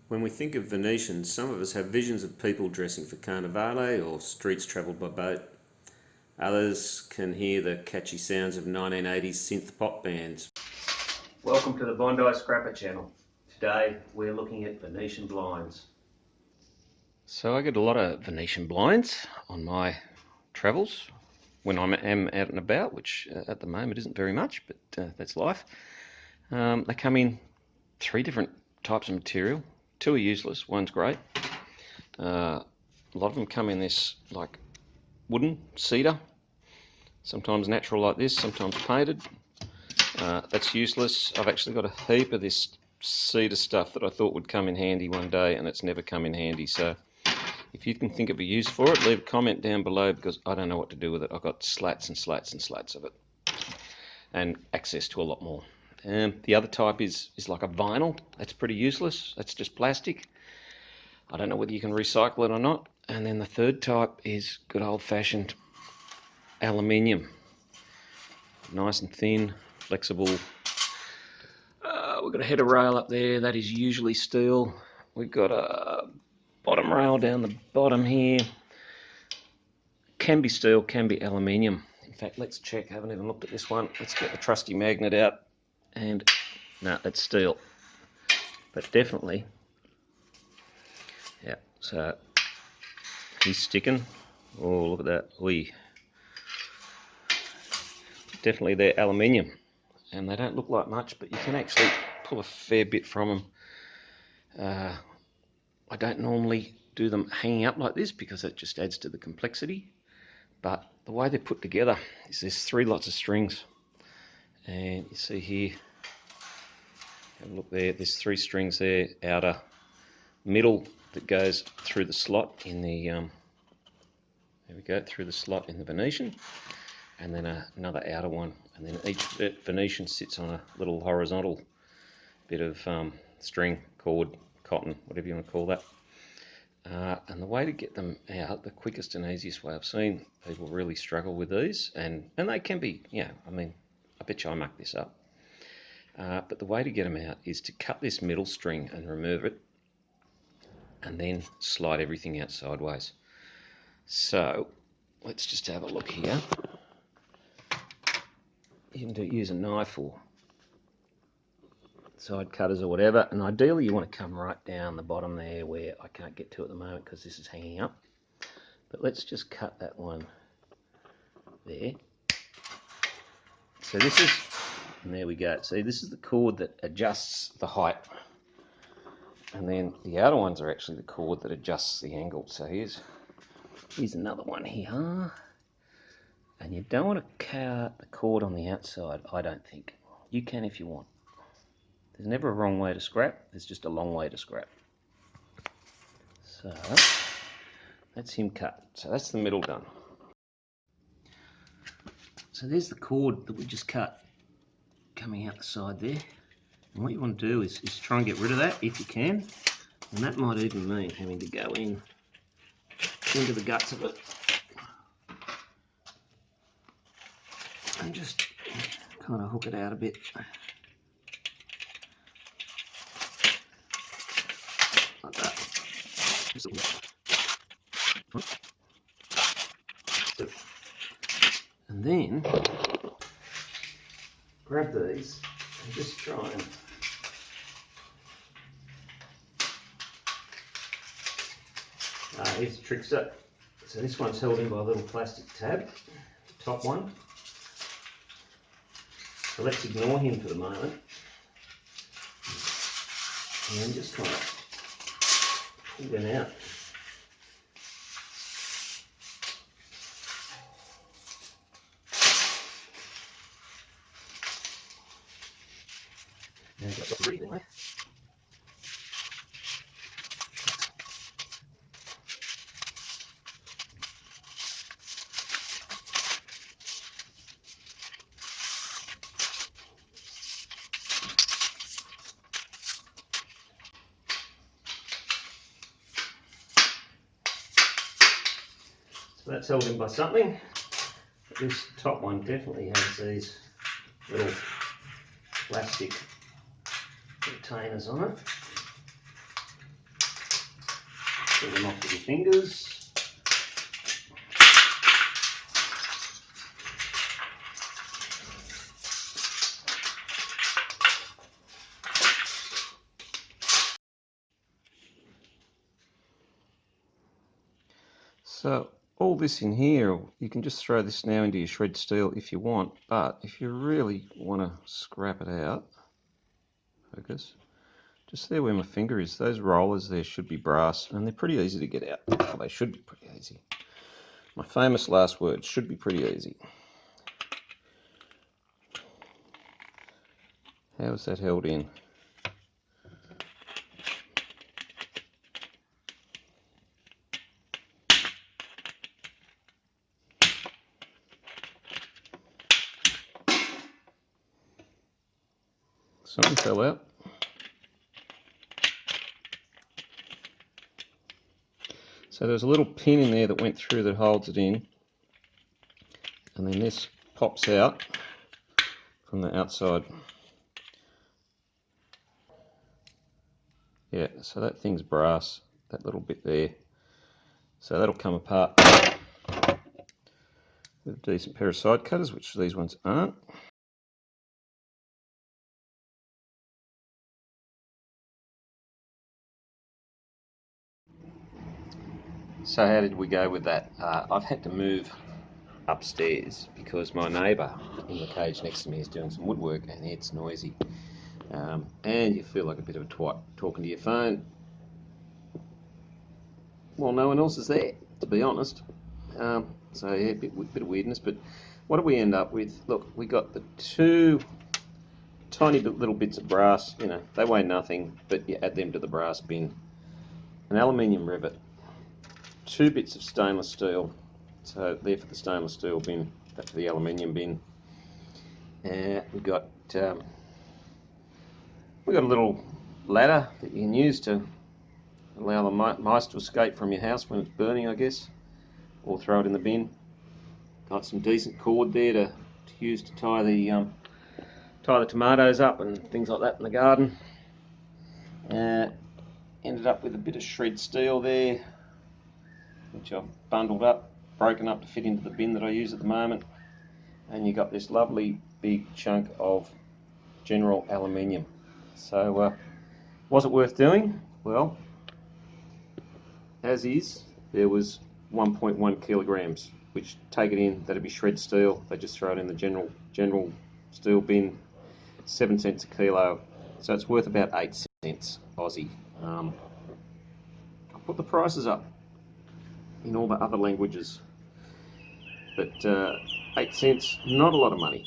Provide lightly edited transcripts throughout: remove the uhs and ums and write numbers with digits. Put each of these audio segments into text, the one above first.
When we think of Venetians, some of us have visions of people dressing for Carnivale or streets travelled by boat. Others can hear the catchy sounds of 1980s synth pop bands. Welcome to the Bondi Scrapper channel. Today we're looking at Venetian blinds. So I get a lot of Venetian blinds on my travels when I am out and about, which at the moment isn't very much, but that's life. They come in three different types of material. Two are useless, one's great. A lot of them come in this like wooden, cedar, sometimes natural like this, sometimes painted. That's useless. I've actually got a heap of this cedar stuff that I thought would come in handy one day, and it's never come in handy. So if you can think of a use for it, leave a comment down below, because I don't know what to do with it. I've got slats and slats and slats of it, and access to a lot more. The other type is like a vinyl. That's pretty useless. That's just plastic. I don't know whether you can recycle it or not. And then the third type is good old-fashioned aluminium. Nice and thin, flexible. We've got a header rail up there. That is usually steel. We've got a bottom rail down the bottom here. Can be steel, can be aluminium. In fact, let's check. I haven't even looked at this one. Let's get the trusty magnet out. And no, it's steel, but definitely, yeah. So he's sticking. Oh, look at that. Definitely they're aluminium, and they don't look like much, but you can actually pull a fair bit from them. I don't normally do them hanging up like this because it just adds to the complexity, but the way they're put together is there's three lots of strings, and you see here. Have a look there, there's three strings there, outer, middle, that goes through the slot in the, there we go, through the slot in the Venetian, and then another outer one, and then each Venetian sits on a little horizontal bit of string, cord, cotton, whatever you want to call that. And the way to get them out, the quickest and easiest way, I've seen people really struggle with these, and they can be, yeah, I mean, I bet you I mucked this up. But the way to get them out is to cut this middle string and remove it, and then slide everything out sideways. So let's just have a look here. You can use a knife or side cutters or whatever, and ideally you want to come right down the bottom there, where I can't get to at the moment because this is hanging up. But let's just cut that one there. So this is, and there we go. See, this is the cord that adjusts the height. And then the outer ones are actually the cord that adjusts the angle. So here's another one here. And you don't want to cut the cord on the outside, I don't think. You can if you want. There's never a wrong way to scrap. There's just a long way to scrap. So that's him cut. So that's the middle done. So there's the cord that we just cut coming out the side there. And what you want to do is try and get rid of that if you can. And that might even mean having to go into the guts of it and just kind of hook it out a bit. Like that. And then grab these and just try and here's the trickster. So this one's held in by a little plastic tab, the top one. So let's ignore him for the moment. And then just kind of pull them out. And I've got breathing left. So that's held in by something. This top one definitely has these little plastic retainers on it. Get them off with your fingers. So all this in here, you can just throw this now into your shred steel if you want, but if you really want to scrap it out, focus, just there where my finger is, those rollers there should be brass, and they're pretty easy to get out. Well, they should be pretty easy. My famous last words, should be pretty easy. How is that held in? Something fell out. So there's a little pin in there that went through that holds it in, and then this pops out from the outside. Yeah, so that thing's brass, that little bit there. So that'll come apart with a decent pair of side cutters, which these ones aren't. So how did we go with that? I've had to move upstairs because my neighbour in the cage next to me is doing some woodwork and it's noisy. And you feel like a bit of a twat talking to your phone. Well, no one else is there, to be honest. So yeah, a bit of weirdness, but what do we end up with? Look, we got the two tiny little bits of brass, you know, they weigh nothing, but you add them to the brass bin. An aluminium rivet, 2 bits of stainless steel, so they're for the stainless steel bin, that's for the aluminium bin. We've got a little ladder that you can use to allow the mice to escape from your house when it's burning, I guess, or throw it in the bin. Got some decent cord there to use to tie the tomatoes up and things like that in the garden. Ended up with a bit of shred steel there, which I've bundled up, broken up to fit into the bin that I use at the moment. And you got this lovely big chunk of general aluminium. So was it worth doing? Well, as is, there was 1.1 kilograms, which take it in, that'd be shred steel. They just throw it in the general steel bin, 7 cents a kilo. So it's worth about 8 cents Aussie. I'll put the prices up in all the other languages, but 8 cents, not a lot of money.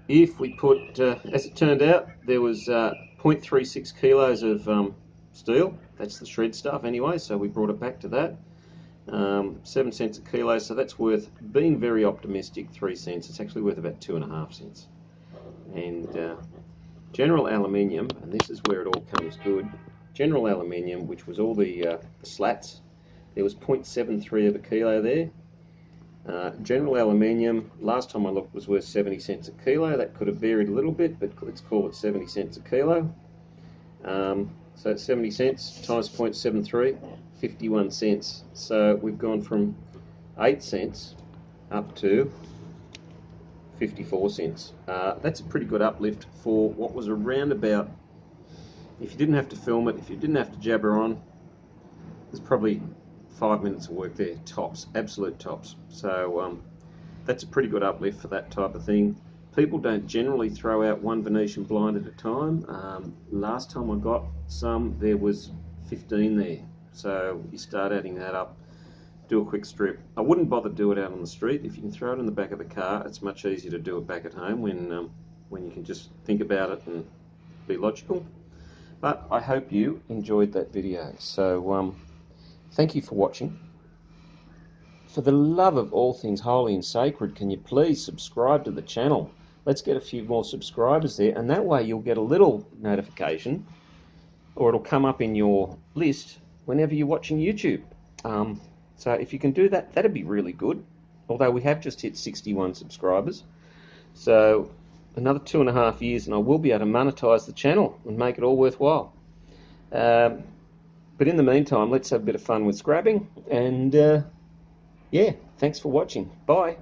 If we put, as it turned out, there was 0.36 kilos of steel. That's the shred stuff anyway, so we brought it back to that. 7 cents a kilo, so that's worth, being very optimistic, 3 cents. It's actually worth about 2.5 cents. And general aluminium, and this is where it all comes good, general aluminium, which was all the slats, there was 0.73 of a kilo there. General aluminium, last time I looked, was worth 70 cents a kilo. That could have varied a little bit, but let's call it 70 cents a kilo. So it's 70 cents times 0.73, 51 cents. So we've gone from 8 cents up to 54 cents. That's a pretty good uplift for what was around about, if you didn't have to film it, if you didn't have to jabber on, there's probably 5 minutes of work there, tops, absolute tops. So that's a pretty good uplift for that type of thing. People don't generally throw out one Venetian blind at a time. Last time I got some, there was 15 there. So you start adding that up, do a quick strip. I wouldn't bother do it out on the street. If you can throw it in the back of the car, it's much easier to do it back at home when you can just think about it and be logical. But I hope you enjoyed that video. So thank you for watching. For the love of all things holy and sacred, can you please subscribe to the channel? Let's get a few more subscribers there, and that way you'll get a little notification, or it'll come up in your list whenever you're watching YouTube. So if you can do that, that'd be really good. Although we have just hit 61 subscribers. So another 2.5 years and I will be able to monetize the channel and make it all worthwhile. Um, but in the meantime, let's have a bit of fun with scrapping. And yeah, thanks for watching. Bye.